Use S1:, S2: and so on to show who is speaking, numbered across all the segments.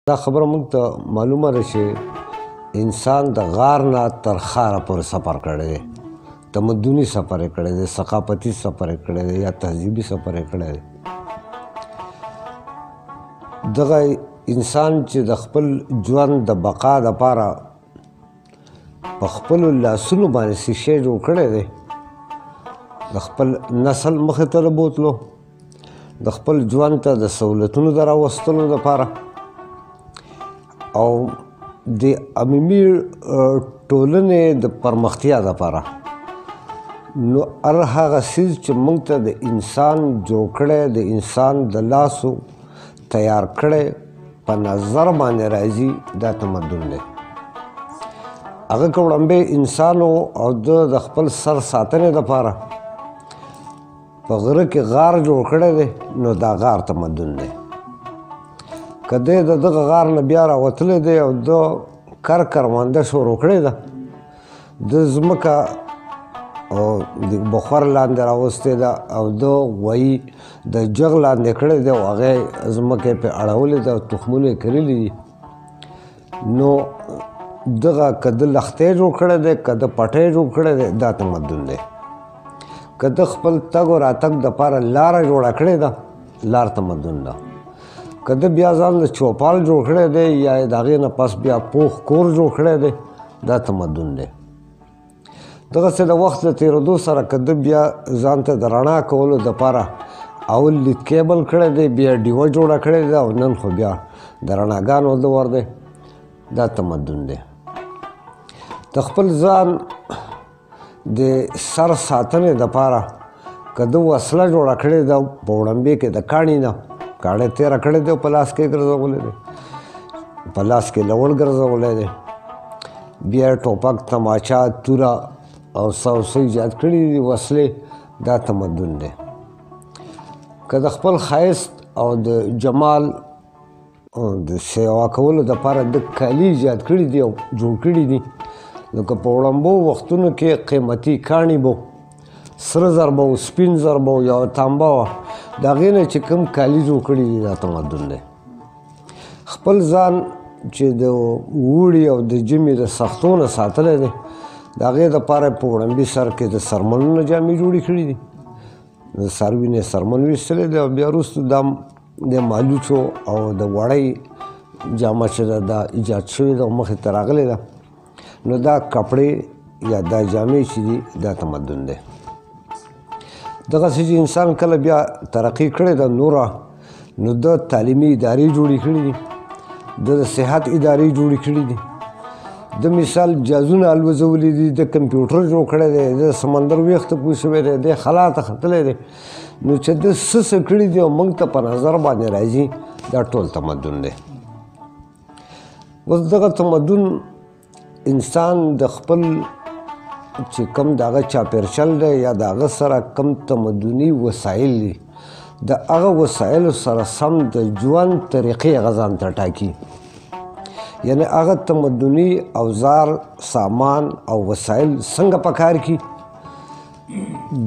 S1: دا خبره موږ ته معلومه ده چې انسان د غار نه تر خاره پورې سفر کړی دی، تمدني سفر یې کړی دی، ثقافتي سفر یې کړی دی یا تهذیبي سفر یې کړی دی. دغه انسان چې د خپل ژوند د بقا دپاره په خپلو لاسونو باندې څه شی جوړ کړی دی، د خپل نسل مخې ته د بوتلو، د خپل ژوند ته د سهولتونو د راوستلو دپاره او د عمومي ټولنې د پرمختیا دپاره، نو هر هغه څیز چې موږ ته د انسان جوړ کړی، د انسان د لاسو تیار کړی په نظر باندې راځي، دا تمدن دی. هغه که وړاندې انسان او د خپل سر ساتنې دپاره په غره کې غار جوړ کړی دی، نو دا غار تمدن دی. که دی د دغه غار نه بیا راوتلی دی او د کرونده شروع کړې ده، د ځمکه او د بخار لاندې راوستې ده او د غویي د جغ لاندې کړی دی او هغې ځمکه یې پرې اړولې ده او تخمونه یې کرلي دي، نو دغه که د لښتۍ جوړ کړی دی، که د پټۍ جوړ کړی دی، دا تمدن دی. که د خپل تګ و راتګ دپاره لاره جوړه کړې ده، لار تمدن ده. که د بیا ځان د چوپال جوړ کړی دی یا یې د هغې نه پس بیا پوخ کور جوړ کړی دی، دا تمدن دی. دغسې د وخت د تېرېدو سره که د بیا ځان ته د رڼا کولو دپاره اول لید کیبل کړی دی، بیا ډیوه جوړه کړې ده او نن خو بیا د رڼاګانو دور دی، دا تمدن دی. د خپل ځان د سر ساتنې دپاره که د وسله جوړه کړې ده په وړاندې کې د کاڼي نه کاڼی تېره کړې دی او په لاس کې یې ګرځولی دی، په لاس کې لوړ ګرځولی دی، بیا ټوپک، تماچا، توره او څه او څه ایجاد کړي دي وسلې، دا تمدن دی. که د خپل ښایست او د جمال د سیوا کولو دپاره د کالي ایجاد کړي دي او جوړ کړي دي، نو که په وړاندو وختونو کې قیمتي کاڼي به سره زر به و، سپین زر به و یا تانبه وه، د هغې نه چې کوم کالي جوړ کړي دي، دا تمدن دی. خپل ځان چې د اوړي او د ژمي د سختو نه ساتلی دی، د هغې دپاره په وړاندي سر کې د څرمنونو جامې جوړې کړي دي، د څاروي نه یې څرمن ویستلی دی او بیا وروسته دا د مالوچو او د وړۍ جامه چې ده دا ایجاد شوې ده او مخې ته راغلې ده، نو دا کپړې یا دا جامې چې دي، دا تمدن دی. دغسې چې انسان کله بیا ترقي کړې ده نوره، نو د تعلیمي ادارې جوړې کړي دي، د صحت ادارې جوړې کړي دي، د مثال جهازونه الوځولي دي، د کمپیوټر جوړ کړی دی، د سمندر ویښ ته پوه شوی دی، دی خلا ته ختلی دی، نو چې د څه کړي دي او موږ ته په نظر باندې راځي، دا ټول تمدن دی. اوس دغه تمدن انسان د خپل چې کوم د هغه چاپېرچل دی یا د هغه سره کوم تمدني وسایل دي، د هغه وسایلو سره سم د ژوند طریقې هغه ځان ته ټاکي. یعنې هغه تمدني اوزار، سامان او وسایل څنګه په کار کړي،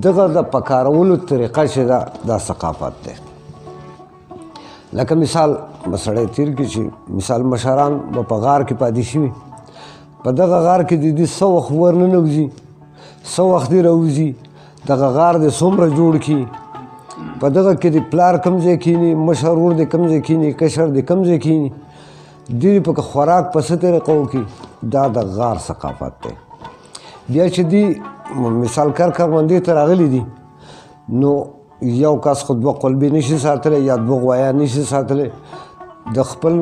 S1: دغه د په کارولو طریقه چې ده، دا ثقافت دی. لکه مثال به سړی تېر کړي چې مثال مشران به په غار کې پاتې شوي، په دغه غار کې د دې څه وخت ورننوځي، څه وخت دې راوځي، دغه غار دې څومره جوړ کړي، په دغه کې د پلار کوم ځای کښېني، مشر ورور دې کوم ځای کښېني، کشر دې کوم ځای کښېني، دوی پکې خوراک په څه طریقو کې، دا د غار ثقافت دی. بیا چې دوی مثال کروندې ته راغلي دي، نو یو کس خو دوه قلبې نشي ساتلی یا دوه غوایان نشي ساتلی، د خپل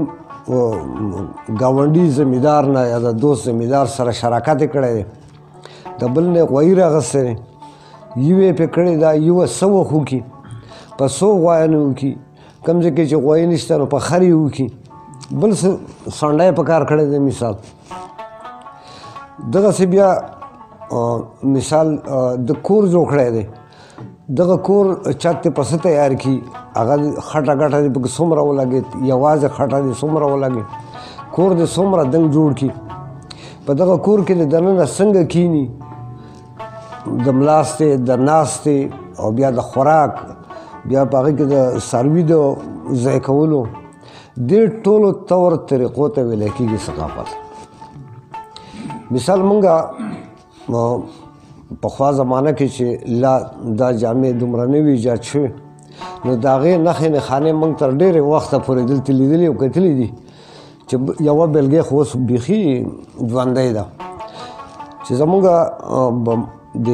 S1: ګاونډي زمیندار نه یا د دوست زمیندار سره شراکت یې کړی دی، د بل نه غوایي راغستی دی، یو یې پرې کړې ده، یوه څه وخت وکړي، په څو غوایانو وکړي، کوم ځای کې چې غوایي نشته نو په خر یې وکړي، بل څه سانډه یې په کار کړی دی. مثال دغسې بیا مثال د کور جوړ کړی دی، دغه کور چت یې په څه تیار کړي، هغه خټه ګټه دې پکې څومره ولګېد، یوازې خټه دې څومره ولګېد، کور دې څومره دنګ جوړ کړي، په دغه کور کې د دننه څنګه کښېني، د ملاستې، د ناستې او بیا د خوراک، بیا په هغې کې د څاروي د ځای کولو، دې ټولو طور طریقو ته ویل کېږي ثقافت. مثال مونږه پخوا زمانه کې چې لا دا جامې دومره نه وي ایجاد شوې نو د هغې نښې نښانې مونږ تر ډېرې وخته پورې دلته لیدلي او کتلي دي چې یوه بېلګې خو اوس بیخي ژوندی ده چې زمونږ د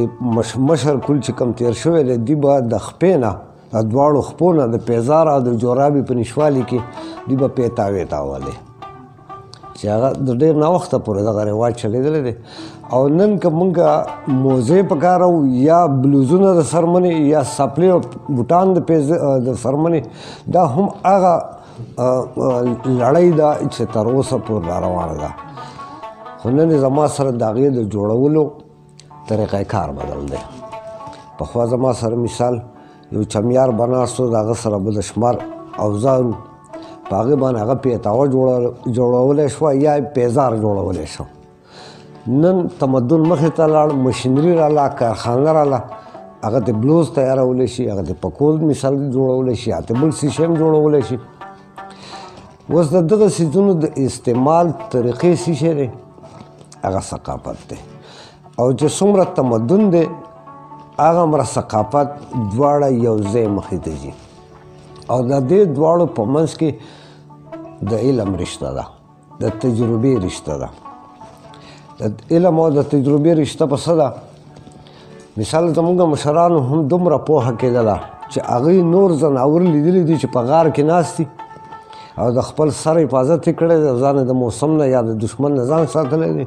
S1: مشر کل چې کوم تېر شوی دی دوی به د خپې نه د دواړو خپو نه د پیزار او د جورابې په نشوالي کې دوی به پې تاوې تاولې چې هغه د ډېر ناوخته پورې دغه رواج چلېدلی دی. او نن که مونږ موزې په کاروو یا بلوزونه د څرمنې یا سپلې او بوټان د څرمنې دا هم هغه لړۍ ده چې تر اوسه پورې را روانه ده. خو نن زما سره د هغې د جوړولو طریقه کار بدل دی. پخوا زما سره مثال یو چمیار به ناست و د هغه سره به د شمار اوزار و په هغې باندې هغه پیتاوه جوړولی شوه یا پیزار جوړولی شو. نن تمدن مخې ته لاړ، مشینري راله، کارخانه راله، هغه د بلوز تیارولی شي، هغه د پکول مثال جوړولی شي، یا د بل شیشې هم جوړولی شي. اوس د دغه څیزونو د استعمال طریقې څه شی دی؟ هغه ثقافت دی. او چې څومره تمدن دی هغه همره ثقافت دواړه یو ځای مخې ته ځي. او د دې دواړو په منځ کې د علم رشته ده، د تجربې رشته ده. د علم او د تجربې رشته په څه ده؟ مثال زموږ مشرانو هم دومره پوهه کېدله چې هغوی نور ځناور لیدلي دي چې په غار کې ناست دي او د خپل سر حفاظت یې کړی دی، ځان د موسم نه یا د دشمن نه ځان ساتلی دی.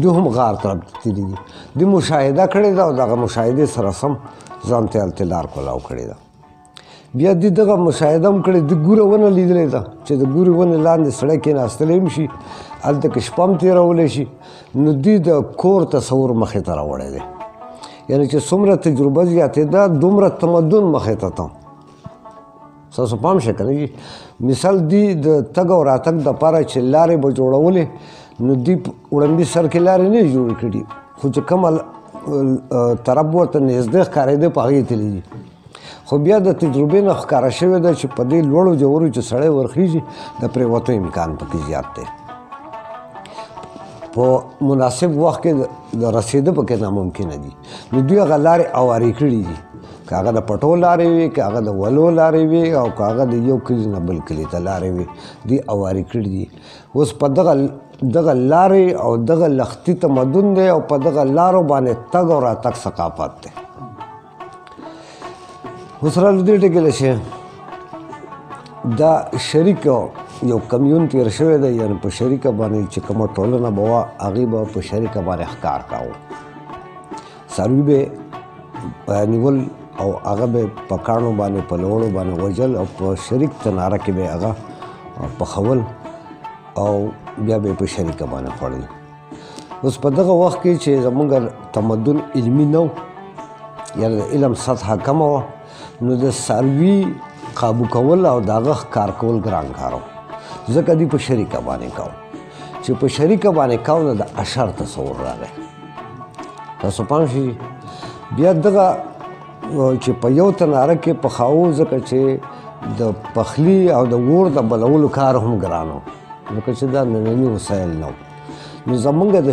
S1: دوی هم غار ته تللي دي، دوی مشاهده کړې ده او دغه مشاهدې سره سم ځان ته هلته لار کولاو کړې ده. بیا دوی دغه مشاهده هم کړې، د ګوره ونه لیدلې ده چې د ګورې ونې لاندې سړی کېناستلی هم شي، هلته کې شپه هم تېرولی شي. نو دوی د کور تصور مخې ته راوړی دی. یعنې چې څومره تجربه زیاتېده دومره تمدن مخې ته ته. ستاسو پام شي که نه جي؟ مثال دوی د تګ او راتګ دپاره چې لارې به جوړولې نو دوی وړاندې سر کې لارې نه جوړې کړي، خو چې کومه طرف ورته نږدې ښکارېده په هغې تللي دي. خو بیا د تجربې نه ښکاره شوې ده چې په دې لوړو جوړو چې سړی ورخیږي د پرېوتو امکان پکې زیات دی. په مناسب وخت کې د رسېده پکې ناممکنه دي. نو دوی هغه لارې اوارې کړي دي، که هغه د پټو لارې وي، که هغه د ولو لارې وي، او که هغه د یو کلي نه بل کلي ته لارې وي، دوی اوارې کړي دي. اوس په دغه لارې او دغه لښتي تمدن دی او په دغه لارو باندې تګ او راتګ ثقافت دی. اوس راله دې ټکي له شي دا شریک یو کمیون تېر شوی دی، یعنې په شریکه باندې چې کومه ټولنه به وه هغې به په شریکه باندې ښکار کاوه. څاروي به نیول او هغه به په کاڼو باندې په لوړو باندې وژل او په شریک تناره کې به هغه پخول او بیا به یې په شریکه باندې خوړل. اوس په دغه وخت کې چې زموږ تمدن علمي نه و، یعنې د علم سطحه کمه وه، نو د څاروي قابو کول او د هغه ښکار کول ګران کار و، ځکه دوی په شریکه باندې کوو. چې په شریکه باندې کوو نو د اشر تصور راغی. تاسو پام شي بیا دغه چې په یو تناره کې پخاو، ځکه چې د پخلي او د اور د بلولو کار هم ګران و، ځکه چې دا ننني وسایل نه و. نو زمونږ د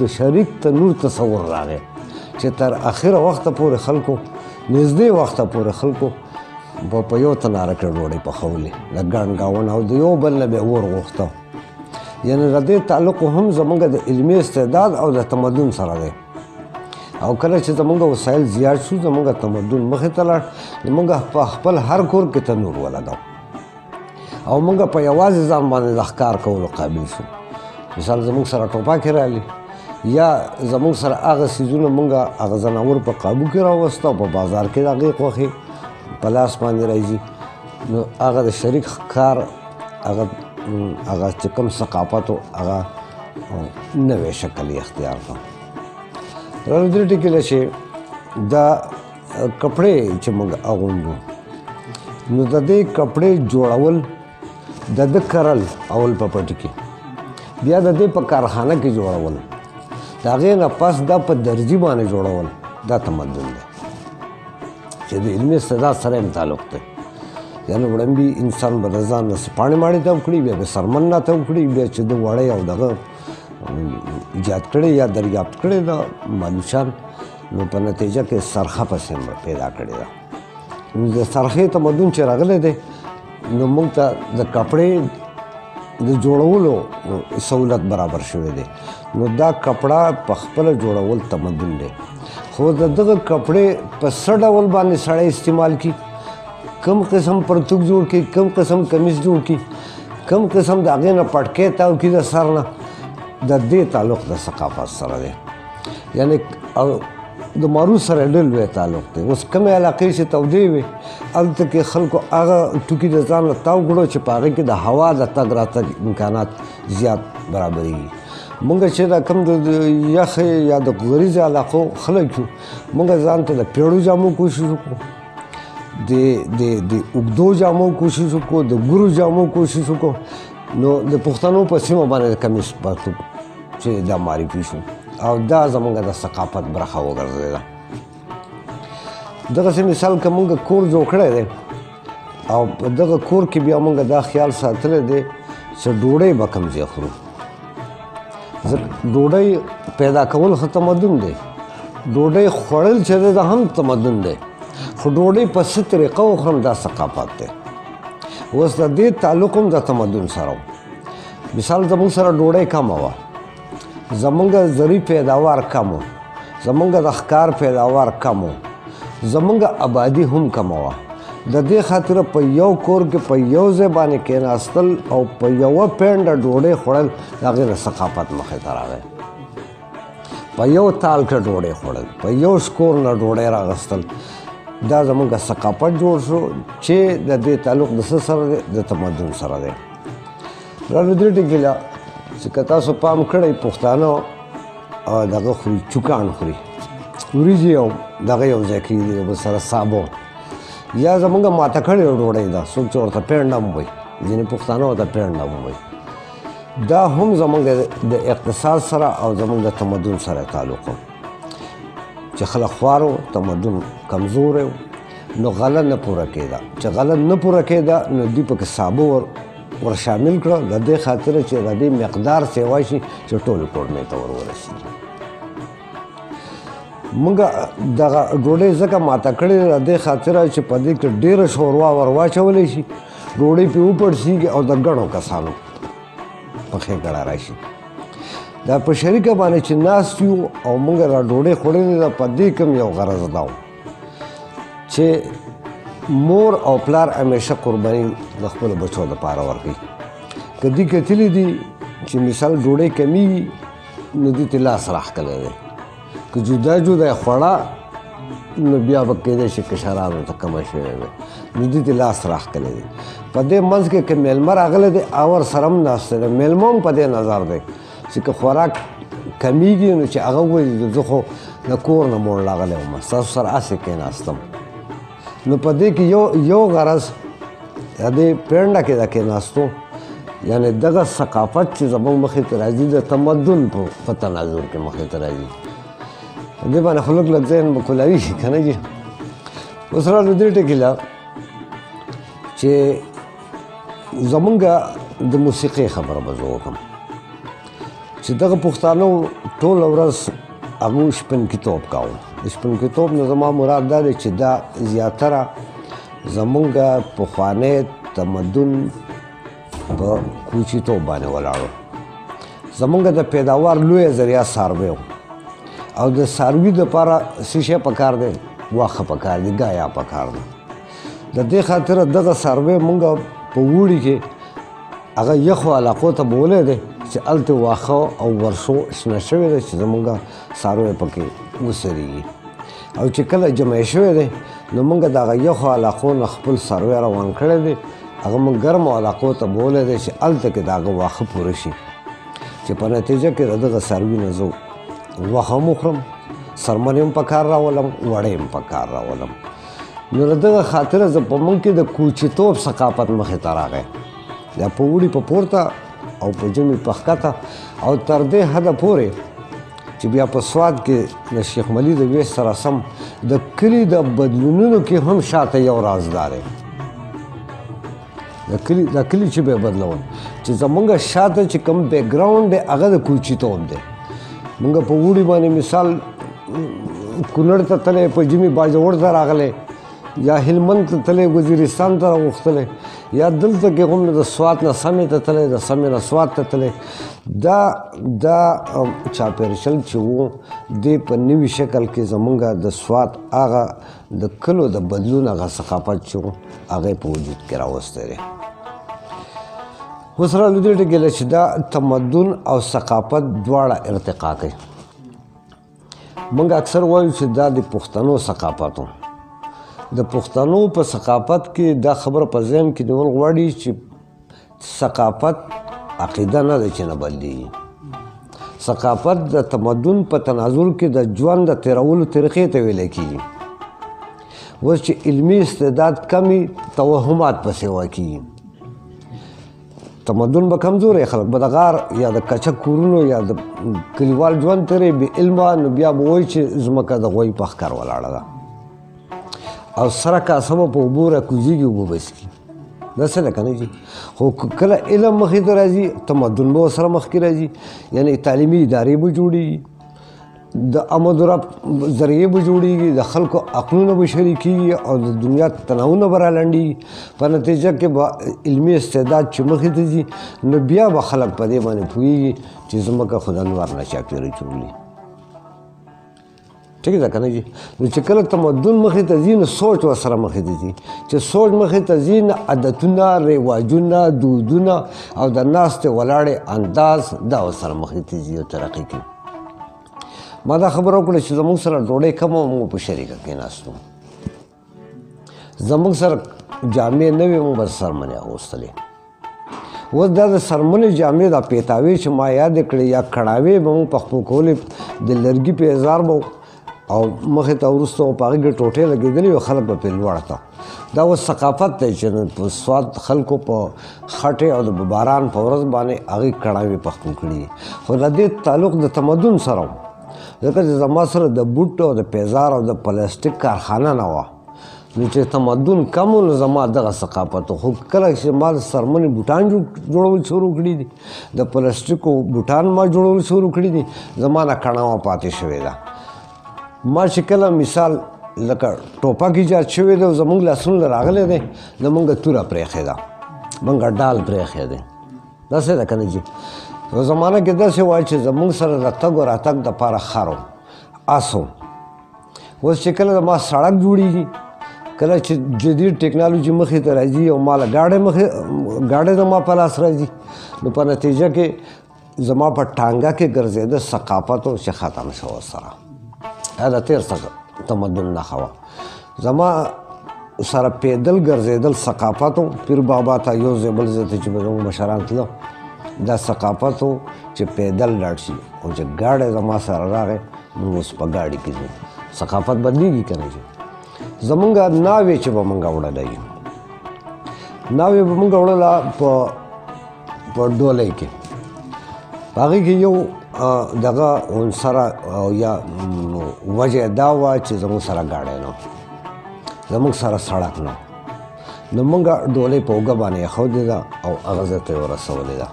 S1: شریک تنور تصور راغی چې تر اخره وخته پورې خلکو نږدې وخته پورې خلکو په یو تناره کې ډوډۍ پخولې، د ګڼ ګاون او د یو بل نه به اور غوښته. یعنې د دې تعلق هم زمونږ د علمي استعداد او د تمدن سره دی. او کله چې زمونږ وسایل زیات شو، زمونږ تمدن مخې ته لاړ، زمونږ په خپل هر کور کې تنور ولګاو او مونږ په یوازې ځان باندې د ښکار کولو قابل شو. مثال زمونږ سره ټوپاکې رالي یا زمونږ سره هغه څیزونه مونږ هغه ځناور په قابو کې راوسته او په بازار کې د هغې غوښې په لاس باندې راځي. نو هغه د شریک ښکار هغه چې کوم ثقافت و هغه نوی شکل یې اختیار کړ. راله دې ټکي له چې دا کپړې چې موږ اغوندو، نو د دې کپړې جوړول، د ده کرل اول په پټي کې، بیا د دې په کارخانه کې جوړول، د هغې نه پس دا په درجي باندې جوړول، دا تمدن دی چې د علمي استعداد سره یې تعلق دی. یعنې وړاندې انسان به د ځان نه پاڼې ماڼې ته وکړي بیا به سرمن راته وکړي بیا چې د وړی او دغه ایجاد کړی یا دریافت کړی د مالوچان نو په نتیجه کې سرخه پسې پیدا کړې ده. د سرخې تمدن چې راغلی دی نو موږ ته د کپړې د جوړولو سہولت برابر شوی دی. نو دا کپړه په خپله جوړول تمدن دی خو د دغه کپړې په څه ډول باندې سړی استعمال کړي کم قسم پرتوګ جوړ کړي کم قسم کمیس جوړ کړي کم قسم د هغې نه پټکې تاو کړي د سر نه د دې تعلق د ثقافت سره دی. یعنې د مارو سره ډېر لوی تعلق دی. اوس کومې علاقې چې تودې وي هلته کې خلکو هغه ټوکي د ځان نه تاو کړو چې په هغې کې د هوا د تګ راتګ امکانات زیات برابرېږي. مونږ چې دا کوم د یخې یا د غریزې علاقو خلک یو مونږ ځان ته د پیړو جامو کوشش وکړو د اوږدو جامو کوشش وکړو د ګورو جامو کوشش وکړو. نو د پښتنو په سیمه باندې د کمیس پرتوګ چې دا معرفي شو او دا زموږ د ثقافت برخه وګرځېده. دغسې مثال که مونږ کور جوړ کړی دی او په دغه کور کې بیا مونږ دا خیال ساتلی دی چې ډوډۍ به کوم ځای خورو. ډوډۍ پیدا کول ښه تمدن دی ډوډۍ خوړل چې دی دا هم تمدن دی خو ډوډۍ په څه طریقه وخورم دا ثقافت دی. اوس د دې تعلق هم د تمدن سره و. مثال زموږ سره ډوډۍ کمه وه زمونږ زرعي پیداوار کم و زمونږ د ښکار پیداوار کم و زمونږ آبادي هم کمه وه. د دې خاطره په یو کور کې په یو ځای باندې کېناستل او په یوه پینډه ډوډۍ خوړل د هغې نه ثقافت مخې ته راغی. په یو تال کې ډوډۍ خوړل په یو شکور نه ډوډۍ راغستل دا زمونږ ثقافت جوړ شو چې د دې تعلق د څه سره دی د تمدن سره دی. رانو دې ټکي له چې که تاسو پام کړئ پښتانه دغه خوري چوکان خوري وریجې او دغه یو ځای کېږي یو بل سره سابو یا زمونږ ماته کړې ډوډۍ ده څوک چې ورته پینډه هم وایي ځینې پښتانه ورته پینډه هم وایي. دا هم زمونږ د اقتصاد سره او زمونږ د تمدن سره تعلق و چې خلک خوار و تمدن کمزور و نو غله نه پوره کېده چې غله نه پوره کېده نو دوی پکې سابو ور شامل کړه د دې خاطره چې د دې مقدار سیوا شي چې ټولو کورنۍ ته ورسېږي. مونږ دغه ډوډۍ ځکه ماته کړې د دې خاطره چې په دې کې ډېره شوروا ور واچولی شي ډوډۍ پرې وپړسېږي او د ګڼو کسانو په ښېګړه راشي. دا په شریکه باندې چې ناست یو او مونږ را ډوډۍ خوړلې ده په دې کوم یو غرض دا و چې مور او پلار همیشه قرباني د خپلو بچو دپاره ورکوي. که دوی کتلي دي چې مثال ډوډۍ کمیږي نو دوی ته لاس راښکلی دی که جدا جدا یې خوړه نو بیا به کېدای شي کشرانو ته کمه شوې وي نو دوی ته لاس راښکلی دی. په دې منځ کې که میلمه راغلی دی او ورسره هم ناستی دی میلمه هم په دې نظر دی چې که خوراک کمیږي نو چې هغه وایي زه خو د کور نه موړ راغلی وم ستاسو سره هسې کېناستم. نو په دې کې یو غرض د دې پینډه کې د کېناستو یعنې دغه ثقافت چې زموږ مخې ته راځي د تمدن په تناظر کې مخې ته راځي. دې باندې خو لږ لږ ذهن به کولوي که نه جي. اوس رانو دې ټکي له چې زمونږ د موسیقۍ خبره به زه وکړم چې دغه پښتانو ټوله ورځ هغوی شپنکیتوب کاوه. د شپنکیتوب نه زما مراد دا دی چې دا زیاتره زمونږ پخوانی تمدن په کوچیتوب باندې ولاړو. زمونږ د پیداوار لویه ذریعه څاروی و او د څاروي دپاره څه شی پکار دی واښه پکار دی ګایا پکار دی. د دې خاطره دغه څاروی مونږ په اوړي کې هغه یخو علاقو ته بولی دی چې هلته واښه او ورشو شنه شوی دی چې زمونږ څاروی پکې وسریږي او چې کله جمع شوی دی نو مونږ د هغه یخو علاقو نه خپل څاروی روان کړی دی هغه مونږ ګرمو علاقو ته بولی دی چې هلته کې د هغه واښه پوره شي چې په نتیجه کې د دغه څاروي نه زه واښه هم وخورم څرمن هم په کار راولم وړۍ هم په کار راولم. نو د دغه خاطره زه په مونږ کې د کوچیتوب ثقافت مخې ته راغی دا په اوړي په پورته او په ژمي په ښکته او تر دې حده پورې چې بیا په سوات کې د شیخ ملي د ویش سره سم د کلي د بدلونونو کې هم شاته یو رازدار دی د کلي چې به بدلول چې زمونږ شاته چې کوم بیک ګراوند دی هغه د کوچي توب دی مونږ په وړي باندې مثال کونړ ته تللی په ژمي باجوړ ته راغلی یا هلمند ته تللی وزیرستان ته راغوښتلی یا دلته کې هم د سوات نه سمې ته تللی د سمې نه سوات ته تللی دا چاپېریال چې و دې په نوي شکل کې زمونږ د سوات هغه د کلو د بدلون هغه ثقافت چې و هغه یې په وجود کې راوستی دی اوس رالو دې ټکي له چې دا تمدن او ثقافت دواړه ارتقا کوي موږ اکثر وایو چې دا د پښتنو ثقافت و د پښتنو په ثقافت کې دا خبره په ذهن کې نیول غواړي چې ثقافت عقیده نه ده چې نه بدلېږي ثقافت د تمدن په تناظر کې د ژوند د تېرولو طریقې ته ویلی کېږي اوس چې علمي استعداد کمی توهمات پسې واقعي تمدن به کمزوری خلک به د غار یا د کچک کورونو یا د کلیوال ژوند تېرې بې علمه نو بیا به وایي چې ځمکه د غوی په ښکر ولاړه ده او سره کاسه به په اوبو راکوزېږي اوبه به څکي داسې ده که نه جي خو کله علم مخې ته راځي تمدن به ورسره مخکې راځي یعنې تعلیمي ادارې به جوړېږي د امد و رفت ذریعې به جوړېږي د خلکو عقلونه به شریکېږي او د دنیا تناوونه به رالنډېږي په نتیجه کې به علمي استعداد چې مخې ته ځي نو بیا به خلک په دې باندې پوهېږي چې ځمکه خو د انوار نه چاپېره جوړي ٹھیک ده که نه جي نو چې کله تمدن مخې ته ځي نو سوچ ورسره مخې ته ځي چې سوچ مخې ته ځي نو عادتونه رواجونه دودونه او د ناستې ولاړې انداز دا ورسره مخې ته ځي او ترقي کوي ما دا خبره وکړه چې زموږ سره ډوډۍ کمه وه موږ په شریکه کېناستو زموږ سره جامې نه وې موږ به سرمنې اغوستلې اوس دا د سرمنې جامې دا پیتاوې چې ما یادې کړې یا کړاوې به موږ پخپو کولې د لرګي پیزار به او مخې ته وروسته په هغې کې ټوټې لګېدلې وې خلک به پرې لوړ ته دا اوس ثقافت دی چې په سوات خلکو په خټې او د باران په ورځ باندې هغې کړاوې پخپو کړي دي خو د دې تعلق د تمدن سره و ځکه چې زما سره د بوټ او د پیزار او د پلاستیک کارخانه نه وه نو چې تمدن کم و نو زما دغه ثقافت خو کله چې ما د سرمنې بوټان جوړول شروع کړي دي د پلاستیکو بوټان ما جوړول شروع کړي دي زما نه کڼاوه پاتې شوې ده ما چې کله مثال لکه ټوپک ایجاد شوی دی او زموږ لاسونه راغلی دی زموږ توره پرېښې ده موږ ډال پرېښی دی داسې ده که نه جي په زمانه کې داسې وایي چې زموږ سره د تګ و راتګ دپاره خر و اس و اوس چې کله زما سړک جوړېږي کله چې جدید ټکنالوژي مخې ته راځي او ما له ګاډۍ زما په لاس راځي نو په نتیجه کې زما په ټانګه کې ګرځېده ثقافت و چې ختم شو ورسره دا د تېر تمدن نښه وه زما سره پیدل ګرځېدل ثقافت و پیر بابا ته یو ځای بل ځای ته چې به زموږ مشران تله دا ثقافت و چې پیدل لاړ شي او چې ګاډی زما سره راغی موږ اوس په ګاډي کې ځو ثقافت بدلېږي که نه چې زمونږ ناوې چې به موږ وړلی ناوې به موږ وړله په ډولۍ کې په هغې کې یو دغه عنصره یا وجه دا وه چې زموږ سره ګاډی نه زموږ سره سړک نه نو موږ ډولۍ په اوږه باندې ایښودې ده او هغه ځای ته یې ورسولې ده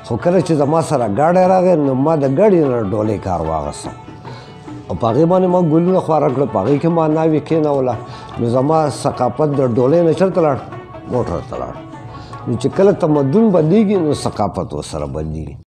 S1: خو کله چې زما سره ګاډی راغی نو ما د ګاډي نه ډولۍ کار واخیسته او په هغې باندې ما ګلونه خواره کړه په هغې کې ما ناوې کېنوله نو زما ثقافت د ډولۍ نه چېرته لاړ موټر ته لاړ نو چې کله تمدن بدلېږي نو ثقافت ورسره بدلېږي